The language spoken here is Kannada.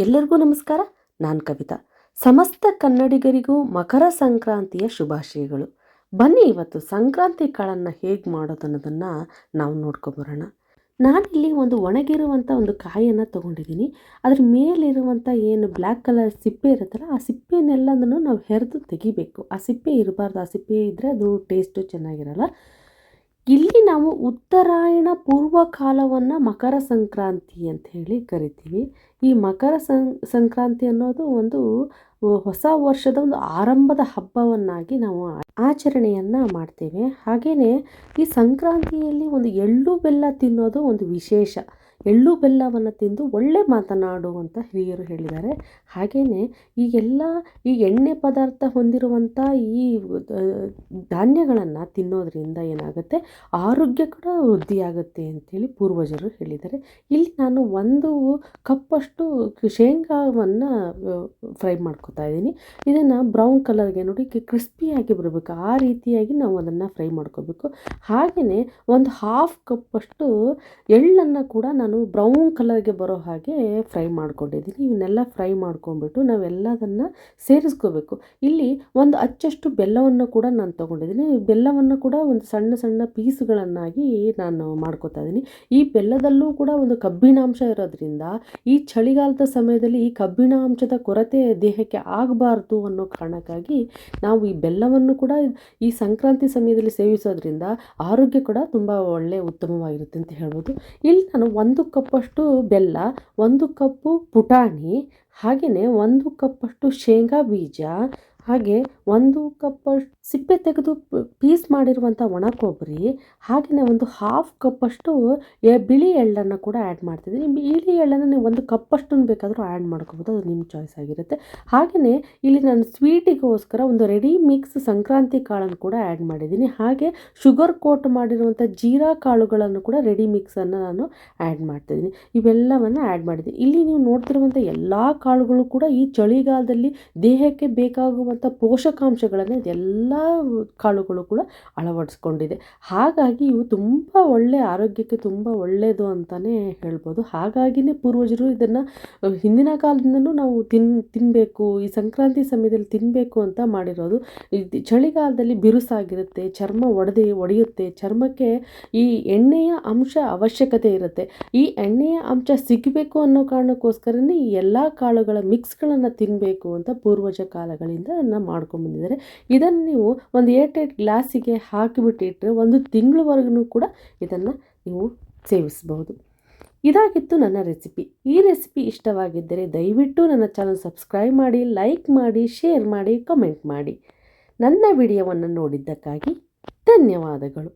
ಎಲ್ಲರಿಗೂ ನಮಸ್ಕಾರ. ನಾನು ಕವಿತಾ. ಸಮಸ್ತ ಕನ್ನಡಿಗರಿಗೂ ಮಕರ ಸಂಕ್ರಾಂತಿಯ ಶುಭಾಶಯಗಳು. ಬನ್ನಿ ಇವತ್ತು ಸಂಕ್ರಾಂತಿ ಕಾಳನ್ನು ಹೇಗೆ ಮಾಡೋದು ಅನ್ನೋದನ್ನು ನಾವು ನೋಡ್ಕೊಬರೋಣ. ನಾನಿಲ್ಲಿ ಒಂದು ಒಣಗಿರುವಂಥ ಒಂದು ಕಾಯನ್ನು ತೊಗೊಂಡಿದ್ದೀನಿ. ಅದ್ರ ಮೇಲಿರುವಂಥ ಏನು ಬ್ಲ್ಯಾಕ್ ಕಲರ್ ಸಿಪ್ಪೆ ಇರುತ್ತಲ್ಲ, ಆ ಸಿಪ್ಪೆನೆಲ್ಲದನ್ನು ನಾವು ಹೆರೆದು ತೆಗಿಬೇಕು. ಆ ಸಿಪ್ಪೆ ಇರಬಾರ್ದು. ಆ ಸಿಪ್ಪೆ ಇದ್ದರೆ ಅದು ಟೇಸ್ಟು ಚೆನ್ನಾಗಿರಲ್ಲ. ಇಲ್ಲಿ ನಾವು ಉತ್ತರಾಯಣ ಪೂರ್ವ ಕಾಲವನ್ನು ಮಕರ ಸಂಕ್ರಾಂತಿ ಅಂತ ಹೇಳಿ ಕರಿತೀವಿ. ಈ ಮಕರ ಸಂಕ್ರಾಂತಿ ಅನ್ನೋದು ಒಂದು ಹೊಸ ವರ್ಷದ ಒಂದು ಆರಂಭದ ಹಬ್ಬವನ್ನಾಗಿ ನಾವು ಆಚರಣೆಯನ್ನು ಮಾಡ್ತೇವೆ. ಹಾಗೆಯೇ ಈ ಸಂಕ್ರಾಂತಿಯಲ್ಲಿ ಒಂದು ಎಳ್ಳು ಬೆಲ್ಲ ತಿನ್ನೋದು ಒಂದು ವಿಶೇಷ. ಎಳ್ಳು ಬೆಲ್ಲವನ್ನು ತಿಂದು ಒಳ್ಳೆ ಮಾತನಾಡು ಅಂತ ಹಿರಿಯರು ಹೇಳಿದ್ದಾರೆ. ಹಾಗೆಯೇ ಈ ಎಣ್ಣೆ ಪದಾರ್ಥ ಹೊಂದಿರುವಂಥ ಈ ಧಾನ್ಯಗಳನ್ನು ತಿನ್ನೋದ್ರಿಂದ ಏನಾಗುತ್ತೆ, ಆರೋಗ್ಯ ಕೂಡ ವೃದ್ಧಿಯಾಗುತ್ತೆ ಅಂಥೇಳಿ ಪೂರ್ವಜರು ಹೇಳಿದ್ದಾರೆ. ಇಲ್ಲಿ ನಾನು 1 ಕಪ್ಪಷ್ಟು ಶೇಂಗಾವನ್ನು ಫ್ರೈ ಮಾಡ್ಕೊತಾ ಇದ್ದೀನಿ. ಇದನ್ನು ಬ್ರೌನ್ ಕಲರ್ಗೆ ನೋಡಿ ಕ್ರಿಸ್ಪಿಯಾಗಿ ಬರಬೇಕು, ಆ ರೀತಿಯಾಗಿ ನಾವು ಅದನ್ನು ಫ್ರೈ ಮಾಡ್ಕೋಬೇಕು. ಹಾಗೆಯೇ ಒಂದು 1/2 ಕಪ್ಪಷ್ಟು ಎಳ್ಳನ್ನು ಕೂಡ ನಾನು ಬ್ರೌನ್ ಕಲರ್ಗೆ ಬರೋ ಹಾಗೆ ಫ್ರೈ ಮಾಡ್ಕೊಂಡಿದ್ದೀನಿ. ಇವನ್ನೆಲ್ಲ ಫ್ರೈ ಮಾಡ್ಕೊಂಡ್ಬಿಟ್ಟು ನಾವೆಲ್ಲದನ್ನು ಸೇರಿಸ್ಕೋಬೇಕು. ಇಲ್ಲಿ ಒಂದು ಅಚ್ಚಷ್ಟು ಬೆಲ್ಲವನ್ನು ಕೂಡ ನಾನು ತೊಗೊಂಡಿದ್ದೀನಿ. ಬೆಲ್ಲವನ್ನು ಕೂಡ ಒಂದು ಸಣ್ಣ ಸಣ್ಣ ಪೀಸ್ಗಳನ್ನಾಗಿ ನಾನು ಮಾಡ್ಕೋತಾ ಇದ್ದೀನಿ. ಈ ಬೆಲ್ಲದಲ್ಲೂ ಕೂಡ ಒಂದು ಕಬ್ಬಿಣಾಂಶ ಇರೋದ್ರಿಂದ ಈ ಚಳಿಗಾಲದ ಸಮಯದಲ್ಲಿ ಈ ಕಬ್ಬಿಣಾಂಶದ ಕೊರತೆ ದೇಹಕ್ಕೆ ಆಗಬಾರ್ದು ಅನ್ನೋ ಕಾರಣಕ್ಕಾಗಿ ನಾವು ಈ ಬೆಲ್ಲವನ್ನು ಕೂಡ ಈ ಸಂಕ್ರಾಂತಿ ಸಮಯದಲ್ಲಿ ಸೇವಿಸೋದ್ರಿಂದ ಆರೋಗ್ಯ ಕೂಡ ತುಂಬ ಉತ್ತಮವಾಗಿರುತ್ತೆ ಅಂತ ಹೇಳ್ಬೋದು. ಇಲ್ಲಿ ನಾನು 1 ಕಪ್ಪಷ್ಟು ಬೆಲ್ಲ, 1 ಕಪ್ಪು ಪುಟಾಣಿ, ಹಾಗೆಯೇ 1 ಕಪ್ಪಷ್ಟು ಶೇಂಗಾ ಬೀಜ, ಹಾಗೆ 1 ಕಪ್ಪಷ್ಟು ಸಿಪ್ಪೆ ತೆಗೆದು ಪೀಸ್ ಮಾಡಿರುವಂಥ ಒಣ ಕೊಬ್ಬರಿ, ಹಾಗೆಯೇ ಒಂದು 1/2 ಕಪ್ಪಷ್ಟು ಬಿಳಿ ಎಳ್ಳನ್ನು ಕೂಡ ಆ್ಯಡ್ ಮಾಡ್ತಿದ್ದೀನಿ. ಬಿಳಿ ಎಳ್ಳನ್ನು ನೀವು 1 ಕಪ್ಪಷ್ಟು ಬೇಕಾದರೂ ಆ್ಯಡ್ ಮಾಡ್ಕೋಬೋದು, ಅದು ನಿಮ್ಮ ಚಾಯ್ಸ್ ಆಗಿರುತ್ತೆ. ಹಾಗೆಯೇ ಇಲ್ಲಿ ನಾನು ಸ್ವೀಟಿಗೋಸ್ಕರ ಒಂದು ರೆಡಿ ಮಿಕ್ಸ್ ಸಂಕ್ರಾಂತಿ ಕಾಳನ್ನು ಕೂಡ ಆ್ಯಡ್ ಮಾಡಿದ್ದೀನಿ. ಹಾಗೆ ಶುಗರ್ ಕೋಟ್ ಮಾಡಿರುವಂಥ ಜೀರಾ ಕಾಳುಗಳನ್ನು ಕೂಡ ರೆಡಿ ಮಿಕ್ಸನ್ನು ನಾನು ಆ್ಯಡ್ ಮಾಡ್ತಿದ್ದೀನಿ. ಇವೆಲ್ಲವನ್ನು ಆ್ಯಡ್ ಮಾಡಿದ್ದೀನಿ. ಇಲ್ಲಿ ನೀವು ನೋಡ್ತಿರುವಂಥ ಎಲ್ಲ ಕಾಳುಗಳು ಕೂಡ ಈ ಚಳಿಗಾಲದಲ್ಲಿ ದೇಹಕ್ಕೆ ಬೇಕಾಗುವಂಥ ಪೋಷಕಾಂಶಗಳನ್ನು ಎಲ್ಲ ಕಾಳುಗಳು ಕೂಡ ಅಳವಡಿಸ್ಕೊಂಡಿದೆ. ಹಾಗಾಗಿ ಇವು ತುಂಬ ಆರೋಗ್ಯಕ್ಕೆ ತುಂಬ ಒಳ್ಳೆಯದು ಅಂತಲೇ ಹೇಳ್ಬೋದು. ಹಾಗಾಗಿನೇ ಪೂರ್ವಜರು ಇದನ್ನು ಹಿಂದಿನ ಕಾಲದಿಂದನೂ ನಾವು ತಿನ್ನಬೇಕು, ಈ ಸಂಕ್ರಾಂತಿ ಸಮಯದಲ್ಲಿ ತಿನ್ನಬೇಕು ಅಂತ ಮಾಡಿರೋದು. ಚಳಿಗಾಲದಲ್ಲಿ ಬಿರುಸಾಗಿರುತ್ತೆ, ಚರ್ಮ ಒಡೆಯುತ್ತೆ, ಚರ್ಮಕ್ಕೆ ಈ ಎಣ್ಣೆಯ ಅಂಶ ಅವಶ್ಯಕತೆ ಇರುತ್ತೆ. ಈ ಎಣ್ಣೆಯ ಅಂಶ ಸಿಗಬೇಕು ಅನ್ನೋ ಕಾರಣಕ್ಕೋಸ್ಕರನೇ ಈ ಎಲ್ಲ ಕಾಳುಗಳ ಮಿಕ್ಸ್ಗಳನ್ನು ತಿನ್ನಬೇಕು ಅಂತ ಪೂರ್ವಜ ಕಾಲಗಳಿಂದ ಮಾಡ್ಕೊಂಡ್ಬಂದಿದ್ದಾರೆ. ಇದನ್ನು ನೀವು ಒಂದು ಏರ್ಟೈಟ್ ಗ್ಲಾಸಿಗೆ ಹಾಕಿಬಿಟ್ಟಿಟ್ಟರೆ 1 ತಿಂಗಳವರೆಗೂ ಕೂಡ ಇದನ್ನು ನೀವು ಸೇವಿಸಬಹುದು. ಇದಾಗಿತ್ತು ನನ್ನ ರೆಸಿಪಿ. ಈ ರೆಸಿಪಿ ಇಷ್ಟವಾಗಿದ್ದರೆ ದಯವಿಟ್ಟು ನನ್ನ ಚಾನಲ್ ಸಬ್ಸ್ಕ್ರೈಬ್ ಮಾಡಿ, ಲೈಕ್ ಮಾಡಿ, ಶೇರ್ ಮಾಡಿ, ಕಮೆಂಟ್ ಮಾಡಿ. ನನ್ನ ವಿಡಿಯೋವನ್ನು ನೋಡಿದ್ದಕ್ಕಾಗಿ ಧನ್ಯವಾದಗಳು.